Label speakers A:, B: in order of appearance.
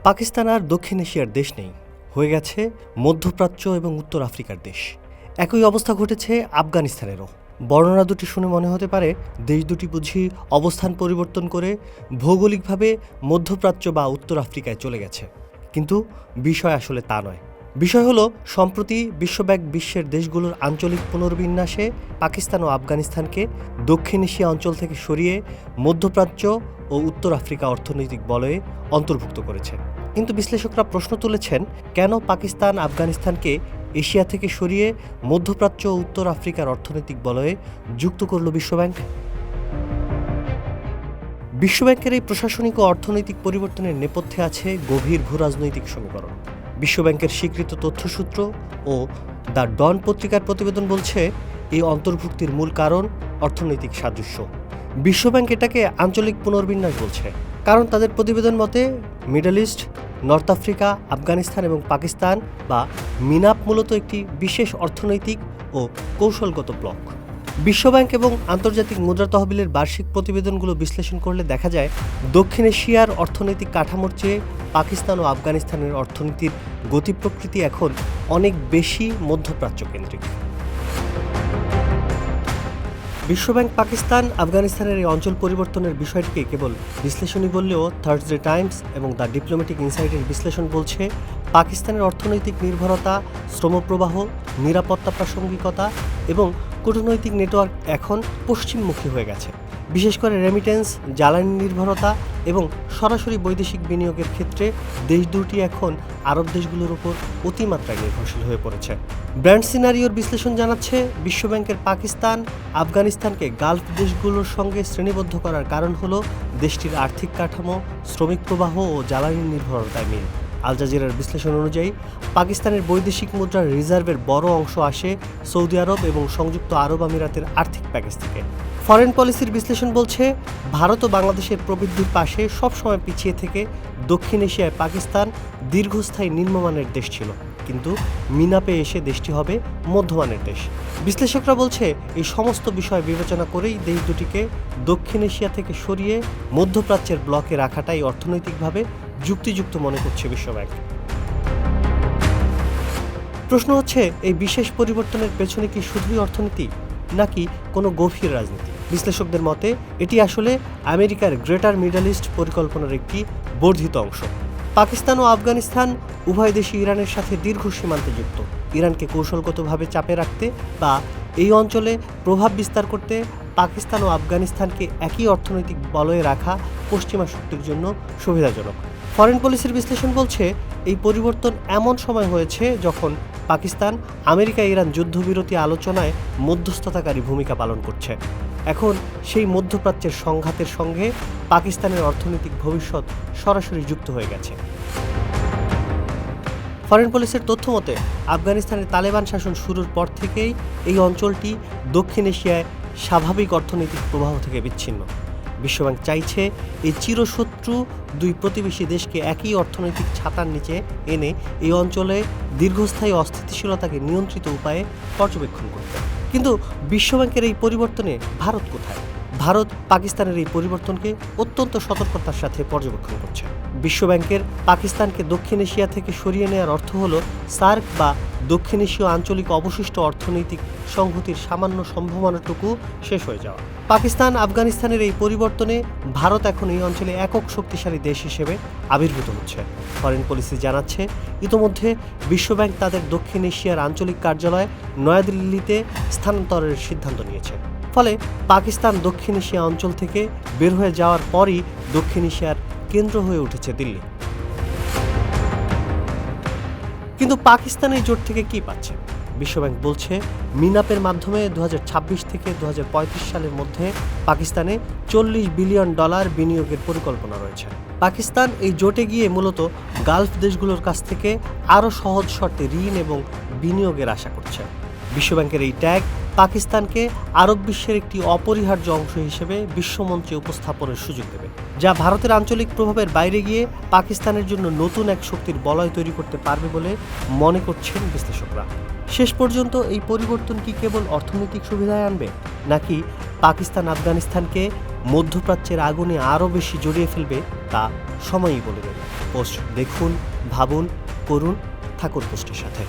A: পাকিস্তান আর দক্ষিণ এশিয়ার দেশ নেই, হয়ে গেছে মধ্যপ্রাচ্য এবং উত্তর আফ্রিকার দেশ। একই অবস্থা ঘটেছে আফগানিস্তানেরও। বর্ণনা দুটি শুনে মনে হতে পারে দেশ দুটি বুঝি অবস্থান পরিবর্তন করে ভৌগোলিকভাবে মধ্যপ্রাচ্য বা উত্তর আফ্রিকায় চলে গেছে। কিন্তু বিষয় আসলে তা নয়। বিষয় হলো সম্প্রতি বিশ্বব্যাংক বিশ্বের দেশগুলোর আঞ্চলিক পুনর্বিন্যাসে পাকিস্তান ও আফগানিস্তানকে দক্ষিণ এশিয়া অঞ্চল থেকে সরিয়ে মধ্যপ্রাচ্য ও উত্তর আফ্রিকা অর্থনৈতিক বলয়ে অন্তর্ভুক্ত করেছে। কিন্তু বিশ্লেষকরা প্রশ্ন তুলেছেন, কেন পাকিস্তান আফগানিস্তানকে এশিয়া থেকে সরিয়ে মধ্যপ্রাচ্য ও উত্তর আফ্রিকার অর্থনৈতিক বলয়ে যুক্ত করল বিশ্বব্যাংক? বিশ্বব্যাংকের এই প্রশাসনিক ও অর্থনৈতিক পরিবর্তনের নেপথ্যে আছে গভীর ভূরাজনৈতিক সমীকরণ। বিশ্বব্যাংকের স্বীকৃত তথ্যসূত্র ও দ্য ডন পত্রিকার প্রতিবেদন বলছে, এই অন্তর্ভুক্তির মূল কারণ অর্থনৈতিক সাদৃশ্য। বিশ্বব্যাংক এটাকে আঞ্চলিক পুনর্বিন্যাস বলছে, কারণ তাদের প্রতিবেদন মতে middle east, north Africa, Afghanistan এবং পাকিস্তান বা মিনাপ মূলত একটি বিশেষ অর্থনৈতিক ও কৌশলগত ব্লক। বিশ্বব্যাংক এবং আন্তর্জাতিক মুদ্রা তহবিলের বার্ষিক প্রতিবেদনগুলো বিশ্লেষণ করলে দেখা যায়, দক্ষিণ এশিয়ার অর্থনৈতিক কাঠামোর চেয়ে পাকিস্তান ও আফগানিস্তানের অর্থনীতির গতি প্রকৃতি এখন অনেক বেশি মধ্যপ্রাচ্য কেন্দ্রিক। বিশ্বব্যাংক পাকিস্তান আফগানিস্তানের এই অঞ্চল পরিবর্তনের বিষয়টিকে কেবল বিশ্লেষণী বললেও থার্সডে টাইমস এবং দ্য ডিপ্লোম্যাটিক ইনসাইটের বিশ্লেষণ বলছে, পাকিস্তানের অর্থনৈতিক নির্ভরতা, শ্রমপ্রবাহ, নিরাপত্তা প্রাসঙ্গিকতা এবং কূটনৈতিক নেটওয়ার্ক এখন পশ্চিমমুখী হয়ে গেছে। বিশেষ করে রেমিটেন্স, জ্বালানি নির্ভরতা এবং সরাসরি বৈদেশিক বিনিয়োগের ক্ষেত্রে দেশ দুটি এখন আরব দেশগুলোর উপর অতিমাত্রায় নির্ভরশীল হয়ে পড়েছে। ব্র্যান্ড সিনারিওর বিশ্লেষণ জানাচ্ছে, বিশ্বব্যাংকের পাকিস্তান আফগানিস্তানকে গালফ দেশগুলোর সঙ্গে শ্রেণীবদ্ধ করার কারণ হলো দেশটির আর্থিক কাঠামো, শ্রমিক প্রবাহ ও জ্বালানি নির্ভরতায় মিল। আল জাজিরার বিশ্লেষণ অনুযায়ী, পাকিস্তানের বৈদেশিক মুদ্রার রিজার্ভের বড় অংশ আসে সৌদি আরব এবং সংযুক্ত আরব আমিরাতের আর্থিক প্যাকেজ থেকে। ফরেন পলিসির বিশ্লেষণ বলছে, ভারত ও বাংলাদেশের প্রবৃদ্ধির পাশে সবসময় পিছিয়ে থেকে দক্ষিণ এশিয়ায় পাকিস্তান দীর্ঘস্থায়ী নিম্নমানের দেশ ছিল, কিন্তু মিনাপে এসে দেশটি হবে মধ্যমানের দেশ। বিশ্লেষকরা বলছে, এই সমস্ত বিষয় বিবেচনা করেই দেশ দুটিকে দক্ষিণ এশিয়া থেকে সরিয়ে মধ্যপ্রাচ্যের ব্লকে রাখাটাই অর্থনৈতিকভাবে যুক্তিযুক্ত মনে করছে বিশ্বব্যাংক। প্রশ্ন হচ্ছে, এই বিশেষ পরিবর্তনের পেছনে কি শুধুই অর্থনীতি নাকি কোনো গভীর রাজনীতি? বিশ্লেষকদের মতে এটি আসলে আমেরিকার গ্রেটার মিডল ইস্ট পরিকল্পনার একটি বর্ধিত অংশ। পাকিস্তান ও আফগানিস্তান উভয় দেশই ইরানের সাথে দীর্ঘ সীমান্তে যুক্ত। ইরানকে কৌশলগতভাবে চাপে রাখতে বা এই অঞ্চলে প্রভাব বিস্তার করতে পাকিস্তান ও আফগানিস্তানকে একই অর্থনৈতিক বলয়ে রাখা পশ্চিমা শক্তির জন্য সুবিধাজনক। ফরেন পলিসির বিশ্লেষণ বলছে, এই পরিবর্তন এমন সময় হয়েছে যখন পাকিস্তান আমেরিকা ইরান যুদ্ধবিরতি আলোচনায় মধ্যস্থতাকারী ভূমিকা পালন করছে। এখন সেই মধ্যপ্রাচ্যের সংঘাতের সঙ্গে পাকিস্তানের অর্থনৈতিক ভবিষ্যৎ সরাসরি যুক্ত হয়ে গেছে। ফরেন পলিসির তথ্য মতে, আফগানিস্তানের তালেবান শাসন শুরুর পর থেকেই এই অঞ্চলটি দক্ষিণ এশিয়ায় স্বাভাবিক অর্থনৈতিক প্রবাহ থেকে বিচ্ছিন্ন। বিশ্বব্যাংক চাইছে এই চিরশত্রু দুই প্রতিবেশী দেশকে একই অর্থনৈতিক ছাতার নিচে এনে এই অঞ্চলে দীর্ঘস্থায়ী অস্থিতিশীলতাকে নিয়ন্ত্রিত উপায়ে পর্যবেক্ষণ করতে। কিন্তু বিশ্বব্যাংকের এই পরিবর্তনে ভারত কোথায়? ভারত পাকিস্তানের এই পরিবর্তনকে অত্যন্ত সতর্কতার সাথে পর্যবেক্ষণ করছে। বিশ্বব্যাংকের পাকিস্তানকে দক্ষিণ এশিয়া থেকে সরিয়ে নেওয়ার অর্থ হল সার্ক বা দক্ষিণ এশীয় আঞ্চলিক অবশিষ্ট অর্থনৈতিক সংহতির সামান্য সম্ভাবনাটুকু শেষ হয়ে যাওয়া। পাকিস্তান আফগানিস্তানের এই পরিবর্তনে ভারত এখন এই অঞ্চলে একক শক্তিশালী দেশ হিসেবে আবির্ভূত হচ্ছে। ফরেন পলিসি জানাচ্ছে, ইতোমধ্যে বিশ্বব্যাংক তাদের দক্ষিণ এশিয়ার আঞ্চলিক কার্যালয় নয়াদিল্লিতে স্থানান্তরের সিদ্ধান্ত নিয়েছে। ফলে পাকিস্তান দক্ষিণ এশিয়া অঞ্চল থেকে বের হয়ে যাওয়ার পরই দক্ষিণ এশিয়ার কেন্দ্র হয়ে উঠেছে দিল্লি। কিন্তু পাকিস্তান এই জোট থেকে কি পাচ্ছে? বিশ্বব্যাংক বলছে, মিনাপের মাধ্যমে 2026 থেকে 2035 সালের মধ্যে পাকিস্তানে $40 বিলিয়ন বিনিয়োগের পরিকল্পনা রয়েছে। পাকিস্তান এই জোটে গিয়ে মূলত গালফ দেশগুলোর কাছ থেকে আরও সহজ শর্তে ঋণ এবং বিনিয়োগের আশা করছে। বিশ্বব্যাংকের এই ট্যাগ পাকিস্তানকে আরব বিশ্বের একটি অপরিহার্য অংশ হিসেবে বিশ্বমঞ্চে উপস্থাপনের সুযোগ দেবে, যা ভারতের আঞ্চলিক প্রভাবের বাইরে গিয়ে পাকিস্তানের জন্য নতুন এক শক্তির বলয় তৈরি করতে পারবে বলে মনে করছেন বিশ্লেষকরা। শেষ পর্যন্ত এই পরিবর্তন কি কেবল অর্থনৈতিক সুবিধায় আনবে, নাকি পাকিস্তান আফগানিস্তানকে মধ্যপ্রাচ্যের আগুনে আরও বেশি জড়িয়ে ফেলবে, তা সময়ই বলে দেবে। পোস্ট দেখুন, ভাবুন, করুন, থাকুন পোস্টের সাথে।